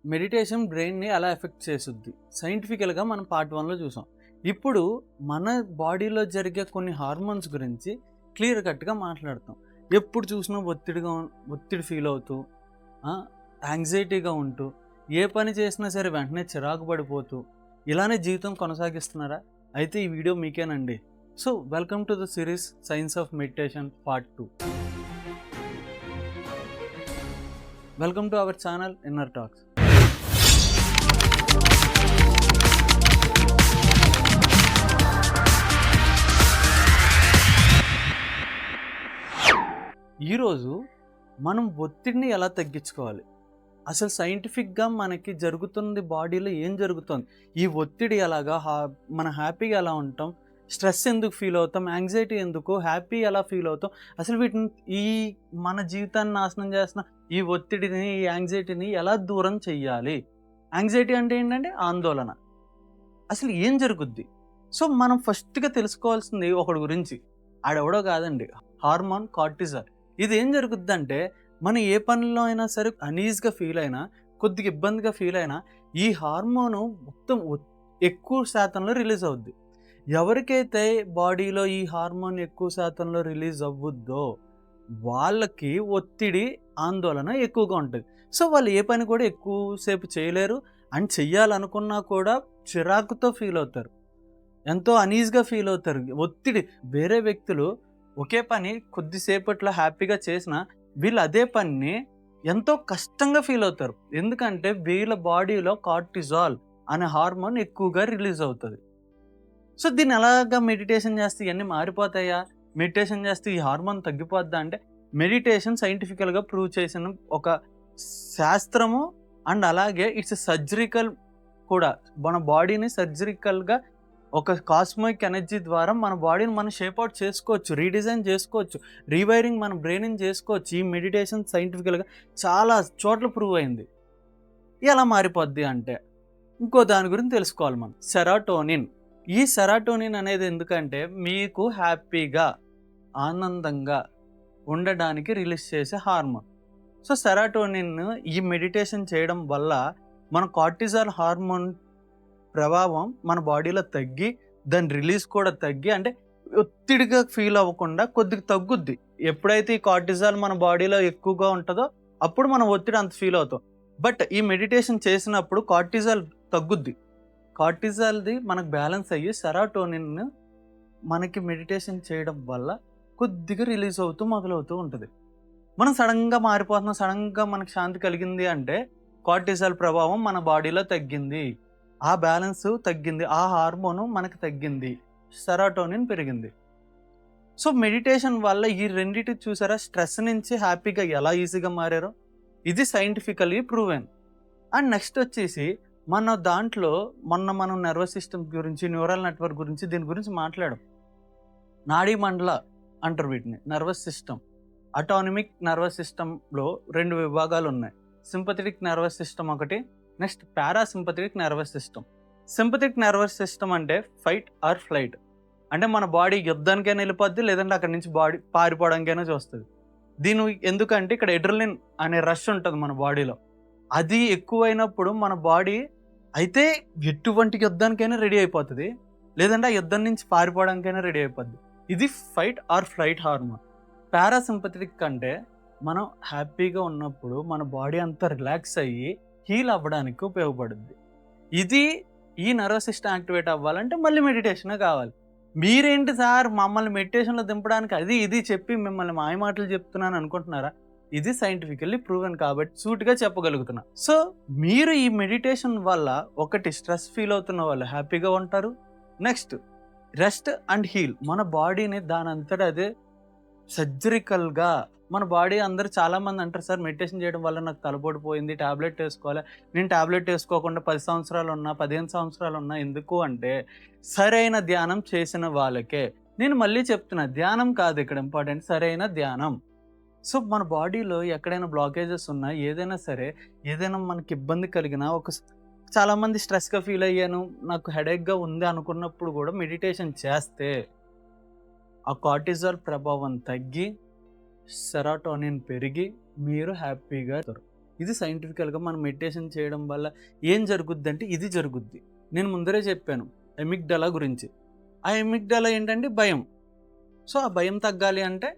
Meditation బ్రెయిన్‌ని ఎలా effect చేసుద్ది? సైంటిఫికల్‌గా మనం పార్ట్ 1లో చూసాం. ఇప్పుడు మన బాడీలో జరిగే కొన్ని హార్మోన్స్ గురించి క్లియర్ కట్‌గా మాట్లాడతాం. ఎప్పుడు చూసినా ఒత్తిడి ఫీల్ అవుతూ, ఆ! యాంగ్జైటీగా ఉంటూ, ఏ పని చేసినా సరే వెంటనే చిరాకు పడిపోతూ, ఇలానే జీవితం కొనసాగిస్తున్నారా? అయితే ఈ వీడియో మీకేనండి. So, welcome to the series science of meditation part 2. Welcome to our channel inner talks. ఈరోజు మనం ఒత్తిడిని ఎలా తగ్గించుకోవాలి? అసలు సైంటిఫిక్‌గా మనకి జరుగుతుంది బాడీలో ఏం జరుగుతుంది? ఈ ఒత్తిడి ఎలాగా మనం హ్యాపీగా ఎలా ఉంటాం? స్ట్రెస్ ఎందుకు ఫీల్ అవుతాం? యాంగ్జైటీ ఎందుకు? హ్యాపీ ఎలా ఫీల్ అవుతాం? అసలు వీటిని ఈ మన జీవితాన్ని నాశనం చేస్తున్న ఈ ఒత్తిడిని, ఈ యాంగ్జైటీని ఎలా దూరం చెయ్యాలి? యాంగ్జైటీ అంటే ఏంటంటే ఆందోళన. అసలు ఏం జరుగుద్ది? సో, మనం ఫస్ట్‌గా తెలుసుకోవాల్సింది ఒకడి గురించి. ఆడెవడో కాదండి. Hormone cortisol. ఇదేం జరుగుద్దంటే, మనం ఏ పనిలో అయినా సరే అనీజ్‌గా ఫీల్ అయినా, కొద్దిగా ఇబ్బందిగా ఫీల్ అయినా, ఈ హార్మోను మొత్తం ఎక్కువ శాతంలో రిలీజ్ అవుద్ది. ఎవరికైతే బాడీలో ఈ హార్మోన్ ఎక్కువ శాతంలో రిలీజ్ అవ్వుద్దో, వాళ్ళకి ఒత్తిడి, ఆందోళన ఎక్కువగా ఉంటది. సో, వాళ్ళు ఏ పని కూడా ఎక్కువ సేపు చేయలేరు. అండ్ చెయ్యాలనుకున్నా కూడా చిరాకుతో ఫీల్ అవుతారు. ఎంతో అనీజ్‌గా ఫీల్ అవుతారు. ఒత్తిడి వేరే వ్యక్తులు ఒకే పని కొద్దిసేపట్లో హ్యాపీగా చేసినా, వీళ్ళు అదే పనిని ఎంతో కష్టంగా ఫీల్ అవుతారు. ఎందుకంటే వీళ్ళ బాడీలో కార్టిజాల్ అనే హార్మోన్ ఎక్కువగా రిలీజ్ అవుతది. సో, దీన్ని ఎలాగా మెడిటేషన్ చేస్తే ఇయన్నీ మారిపోతాయా? మెడిటేషన్ చేస్తే ఈ హార్మోన్ తగ్గిపోద్దా అంటే, మెడిటేషన్ సైంటిఫికల్‌గా ప్రూవ్ చేసిన ఒక శాస్త్రము. అండ్ అలాగే ఇట్స్ సర్జికల్ కూడా. మన బాడీని సర్జికల్‌గా ఒక కాస్మిక్ ఎనర్జీ ద్వారా మన బాడీని మనం షేప్ అవుట్ చేసుకోవచ్చు. రీడిజైన్ చేసుకోవచ్చు. రీవైరింగ్ మన బ్రెయిన్‌ని చేసుకోవచ్చు. ఈ మెడిటేషన్ సైంటిఫికల్‌గా చాలా చోట్ల ప్రూవ్ అయింది. ఎలా మారిపోద్ది అంటే, ఇంకో దాని గురించి తెలుసుకోవాలి మనం. సెరాటోనిన్. ఈ సెరాటోనిన్ అనేది ఎందుకంటే, మీకు హ్యాపీగా, ఆనందంగా ఉండడానికి రిలీజ్ చేసే హార్మోన్. సో, సెరాటోనిన్ ఈ మెడిటేషన్ చేయడం వల్ల మన కార్టిజాల్ హార్మోన్ ప్రభావం మన బాడీలో తగ్గి, దాని రిలీజ్ కూడా తగ్గి, అంటే ఒత్తిడిగా ఫీల్ అవ్వకుండా కొద్దిగా తగ్గుద్ది. ఎప్పుడైతే ఈ కార్టిజాల్ మన బాడీలో ఎక్కువగా ఉంటదో, అప్పుడు మనం ఒత్తిడి అంత ఫీల్ అవుతాం. బట్ ఈ మెడిటేషన్ చేసినప్పుడు కార్టిజాల్ తగ్గుద్ది. కార్టిజాల్‌ది మనకు బ్యాలెన్స్ అయ్యి సెరాటోనిన్ మనకి మెడిటేషన్ చేయడం వల్ల కొద్దిగా రిలీజ్ అవుతూ మొదలవుతూ ఉంటది. మనం సడెన్‌గా మారిపోతున్నాం, సడెన్‌గా మనకు శాంతి కలిగింది అంటే, కార్టిజాల్ ప్రభావం మన బాడీలో తగ్గింది. ఆ బ్యాలెన్స్ తగ్గింది. ఆ హార్మోను మనకు తగ్గింది. సెరాటోనిన్ పెరిగింది. సో, మెడిటేషన్ వల్ల ఈ రెండిటికి చూసారా, స్ట్రెస్ నుంచి హ్యాపీగా ఎలా ఈజీగా మారారో? ఇది సైంటిఫికల్లీ ప్రూవెన్. అండ్ నెక్స్ట్ వచ్చేసి మన దాంట్లో మనం నర్వస్ సిస్టమ్ గురించి, న్యూరల్ నెట్వర్క్ గురించి దీని గురించి మాట్లాడాం. నాడీ మండల అంటారు వీటిని. Nervous system. అటానమిక్ నర్వస్ సిస్టమ్‌లో 2 విభాగాలున్నాయి. సింపథెటిక్ నర్వస్ సిస్టమ్ ఒకటి, next parasympathetic nervous system. Sympathetic nervous system అంటే ఫైట్ ఆర్ ఫ్లైట్. అంటే మన బాడీ యుద్ధానికైనా ఎళ్ళిపోద్ది, లేదంటే అక్కడి నుంచి బాడీ పారిపోవడానికైనా చూస్తది. దీని ఎందుకంటే ఇక్కడ ఎడ్రిలిన్ అనే రష్ ఉంటది మన బాడీలో. అది ఎక్కువైనప్పుడు మన బాడీ అయితే ఎటువంటి యుద్ధానికైనా రెడీ అయిపోతది. లేదంటే ఆ యుద్ధం నుంచి పారిపోవడానికైనా రెడీ అయిపోద్ది. ఇది fight or flight hormone. Parasympathetic అంటే మనం హ్యాపీగా ఉన్నప్పుడు మన బాడీ అంతా రిలాక్స్ అయ్యి హీల్ అవ్వడానికి ఉపయోగపడుద్ది. ఇది ఈ నర్వస్ సిస్టమ్ యాక్టివేట్ అవ్వాలంటే మళ్ళీ మెడిటేషనే కావాలి. మీరేంటి సార్ మమ్మల్ని మెడిటేషన్‌లో దింపడానికి అది ఇది చెప్పి మిమ్మల్ని మాయమాటలు చెప్తున్నాను అనుకుంటున్నారా? ఇది సైంటిఫికల్లీ ప్రూవెన్ కాబట్టి సూటిగా చెప్పగలుగుతున్నా. సో, మీరు ఈ మెడిటేషన్ వల్ల ఒకటి స్ట్రెస్ ఫీల్ అవుతున్న వాళ్ళు హ్యాపీగా ఉంటారు. Next rest and heal. మన బాడీని దానంతట అదే సర్జికల్‌గా మన బాడీ అందరూ చాలామంది అంటారు, సార్ మెడిటేషన్ చేయడం వల్ల నాకు తలపోటు పోయింది. టాబ్లెట్ ఏసుకోవాలి. నేను టాబ్లెట్ ఏసుకోకుండా 10 సంవత్సరాలున్నా, 15 సంవత్సరాలున్నా ఎందుకు అంటే, సరైన ధ్యానం చేసిన వాళ్ళకే. నేను మళ్ళీ చెప్తున్నా, ధ్యానం కాదు ఇక్కడ ఇంపార్టెంట్, సరైన ధ్యానం. సో, మన బాడీలో ఎక్కడైనా బ్లాకేజెస్ ఉన్నా, ఏదైనా సరే, ఏదైనా మనకి ఇబ్బంది కలిగినా చాలామంది స్ట్రెస్‌గా ఫీల్ అయ్యాను, నాకు హెడేక్‌గా ఉంది అనుకున్నప్పుడు కూడా మెడిటేషన్ చేస్తే ఆ కార్టిజాల్ ప్రభావం తగ్గి, సెరాటోనిన్ పెరిగి మీరు హ్యాపీగా ఉంటారు. ఇది సైంటిఫికల్గా మనం మెడిటేషన్ చేయడం వల్ల ఏం జరుగుద్ది అంటే ఇది జరుగుద్ది. నేను ముందరే చెప్పాను ఎమిగ్డలా గురించి. ఆ ఎమిగ్డలా ఏంటంటే భయం. సో ఆ భయం తగ్గాలి అంటే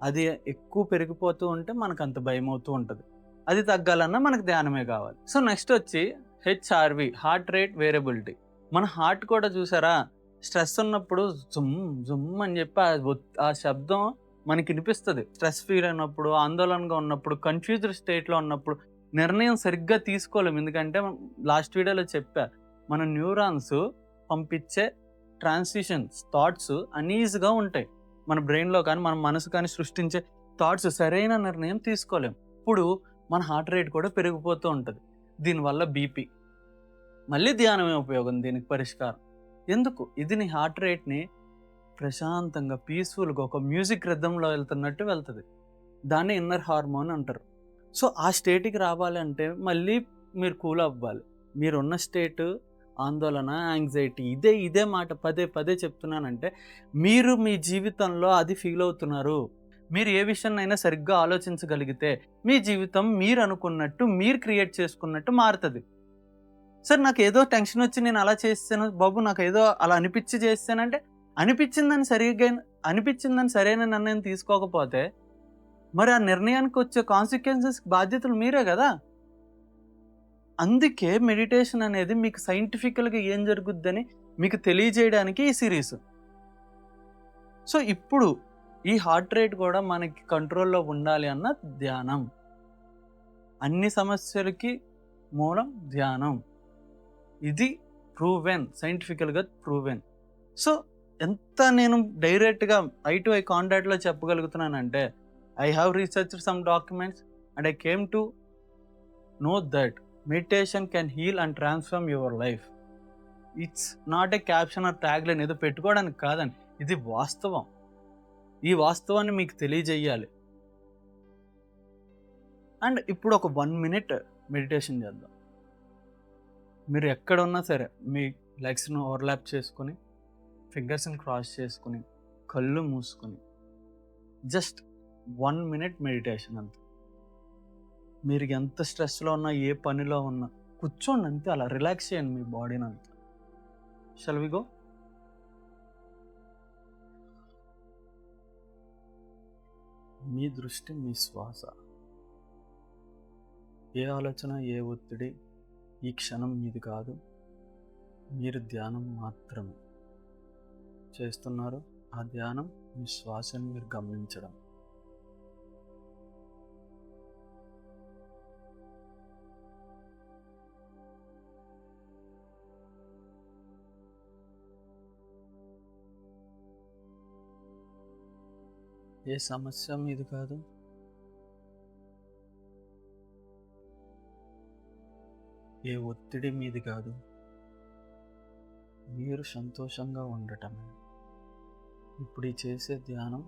అది ఎక్కువ పెరిగిపోతూ ఉంటే మనకు అంత భయం అవుతూ ఉంటుంది. అది తగ్గాలన్నా మనకు ధ్యానమే కావాలి. సో నెక్స్ట్ వచ్చి హెచ్ఆర్వి, హార్ట్ రేట్ వేరియబిలిటీ. మన హార్ట్ కూడా చూసారా, స్ట్రెస్ ఉన్నప్పుడు జుమ్ జుమ్ అని చెప్పి ఆ శబ్దం మనకి వినిపిస్తుంది. స్ట్రెస్ ఫీల్ అయినప్పుడు, ఆందోళనగా ఉన్నప్పుడు, కన్ఫ్యూజ్డ్ స్టేట్లో ఉన్నప్పుడు నిర్ణయం సరిగ్గా తీసుకోలేము. ఎందుకంటే లాస్ట్ వీడియోలో చెప్పా, మన న్యూరాన్స్ పంపించే ట్రాన్సిషన్స్, థాట్స్ అనీజీగా ఉంటాయి. మన బ్రెయిన్లో కానీ, మన మనసు కానీ సృష్టించే థాట్స్ సరైన నిర్ణయం తీసుకోలేము. ఇప్పుడు మన హార్ట్ రేట్ కూడా పెరిగిపోతూ ఉంటుంది. దీనివల్ల బీపీ. మళ్ళీ ధ్యానమే ఉపయోగం దీనికి పరిష్కారం. ఎందుకు? ఇది నీ హార్ట్ రేట్ని ప్రశాంతంగా, పీస్ఫుల్గా ఒక మ్యూజిక్ రిథంలో వెళ్తున్నట్టు వెళ్తుంది. దాన్ని ఇన్నర్ హార్మోన్ అంటారు. సో ఆ స్టేట్కి రావాలంటే మళ్ళీ మీరు కూల్ అవ్వాలి. మీరున్న స్టేట్ ఆందోళన, యాంగ్జైటీ, ఇదే మాట పదే పదే చెప్తున్నానంటే మీరు మీ జీవితంలో అది ఫీల్ అవుతున్నారు. మీరు ఏ విషయాన్నైనా సరిగ్గా ఆలోచించగలిగితే మీ జీవితం మీరు అనుకున్నట్టు, మీరు క్రియేట్ చేసుకున్నట్టు మారుతుంది. సార్ నాకు ఏదో టెన్షన్ వచ్చి నేను అలా చేస్తాను బాబు, నాకు ఏదో అలా అనిపించి చేస్తానంటే అనిపించిందని సరైన నిర్ణయం తీసుకోకపోతే మరి ఆ నిర్ణయానికి వచ్చే కాన్సిక్వెన్సెస్ బాధ్యతలు మీరే కదా. అందుకే మెడిటేషన్ అనేది మీకు సైంటిఫికల్గా ఏం జరుగుద్దని మీకు తెలియజేయడానికి ఈ సిరీస్. సో ఇప్పుడు ఈ హార్ట్ రేట్ కూడా మనకి కంట్రోల్లో ఉండాలి అన్న ధ్యానం. అన్ని సమస్యలకి మూలం ధ్యానం. ఇది ప్రూవెన్, సైంటిఫికల్గా ప్రూవెన్. సో ఎంత నేను డైరెక్ట్గా ఐ టు ఐ కాంటాక్ట్లో చెప్పగలుగుతున్నానంటే I have researched some documents and I came to know that meditation can heal and transform your life. It's not a caption or tag line ఏదో పెట్టుకోవడానికి కాదండి, ఇది వాస్తవం. ఈ వాస్తవాన్ని మీకు తెలియజేయాలి. అండ్ ఇప్పుడు ఒక 1 minute మెడిటేషన్ చేద్దాం. మీరు ఎక్కడ ఉన్నా సరే మీ లెగ్స్ను ఓవర్లాప్ చేసుకొని, ఫింగర్స్ని క్రాస్ చేసుకుని, కళ్ళు మూసుకొని జస్ట్ 1 minute మెడిటేషన్ అంతే. మీరు ఎంత స్ట్రెస్లో ఉన్నా, ఏ పనిలో ఉన్నా కూర్చోండి అంతే, అలా రిలాక్స్ చేయండి మీ బాడీని అంతా. Shall we go? మీ దృష్టి మీ శ్వాస. ఏ ఆలోచన, ఏ ఒత్తిడి ఈ క్షణం మీది కాదు. మీరు ధ్యానం మాత్రమే చేస్తున్నారు. ఆ ధ్యానం మీ శ్వాసను మీరు గమనించడం. ఏ సమస్య మీది కాదు. ఏ ఒత్తిడి మీది కాదు. మీరు సంతోషంగా ఉండటమే. ఇప్పుడు ఈ చేసే ధ్యానం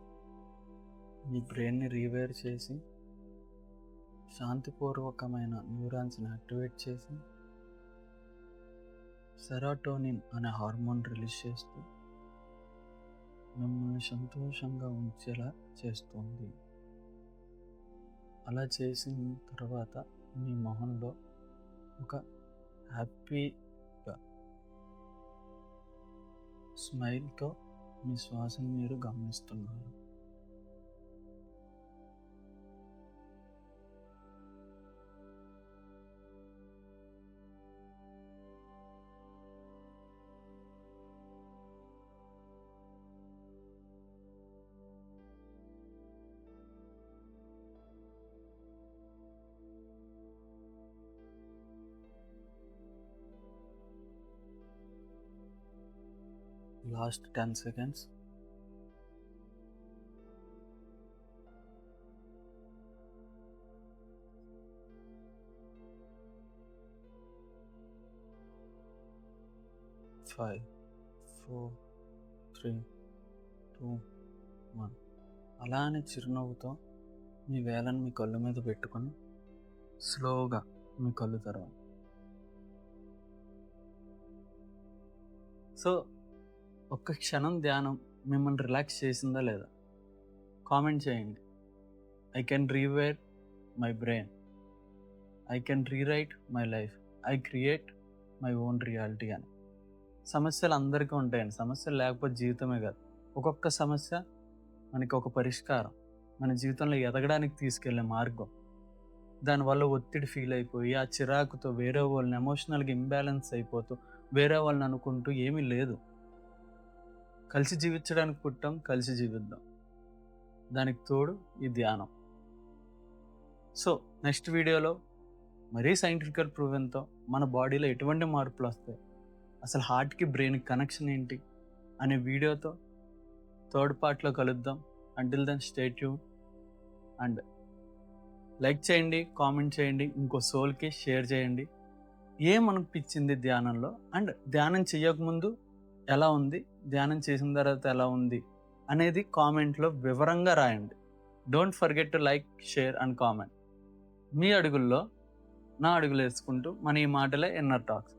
మీ బ్రెయిన్ని రీవైర్ చేసి, శాంతిపూర్వకమైన న్యూరాన్స్ని యాక్టివేట్ చేసి, సెరోటోనిన్ అనే హార్మోన్ రిలీజ్ చేస్తూ మిమ్మల్ని సంతోషంగా ఉంచేలా చేస్తుంది. అలా చేసిన తర్వాత మీ మొహంలో ఒక హ్యాపీగా స్మైల్తో మీ శ్వాసను మీరు గమనిస్తున్నారు. Last 10 seconds. Five, 4, 3, 2, 1. అలానే చిరునవ్వుతో మీ వేళ్ళని మీ కళ్ళు మీద పెట్టుకొని స్లోగా మీ కళ్ళు తెరవండి. సో ఒక్క క్షణం ధ్యానం మిమ్మల్ని రిలాక్స్ చేసిందా లేదా కామెంట్ చేయండి. I can rewire my brain. I can rewrite my life, I create my own reality అని. సమస్యలు అందరికీ ఉంటాయండి, సమస్యలు లేకపోతే జీవితమే కాదు. ఒక్కొక్క సమస్య మనకి ఒక పరిష్కారం, మన జీవితంలో ఎదగడానికి తీసుకెళ్లే మార్గం. దానివల్ల ఒత్తిడి ఫీల్ అయిపోయి ఆ చిరాకుతో వేరే వాళ్ళని ఎమోషనల్గా ఇంబ్యాలెన్స్ అయిపోతూ వేరే వాళ్ళని అనుకుంటూ ఏమీ లేదు. కలిసి జీవించడానికి పుట్టాం, కలిసి జీవిద్దాం. దానికి తోడు ఈ ధ్యానం. సో నెక్స్ట్ వీడియోలో మరీ సైంటిఫికల్ ప్రూవెన్తో మన బాడీలో ఎటువంటి మార్పులు వస్తాయి, అసలు హార్ట్కి బ్రెయిన్కి కనెక్షన్ ఏంటి అనే వీడియోతో థర్డ్ పార్ట్లో కలుద్దాం. Until then stay tuned and like చేయండి, కామెంట్ చేయండి, ఇంకో సోల్కి షేర్ చేయండి. ఏమనిపించింది ధ్యానంలో, అండ్ ధ్యానం చేయకముందు ఎలా ఉంది, ధ్యానం చేసిన తర్వాత ఎలా ఉంది అనేది కామెంట్లో వివరంగా రాయండి. Don't forget to like, share and comment. మీ అడుగుల్లో నా అడుగులు వేసుకుంటూ మన ఈ మాటలే ఇన్నర్ టాక్స్.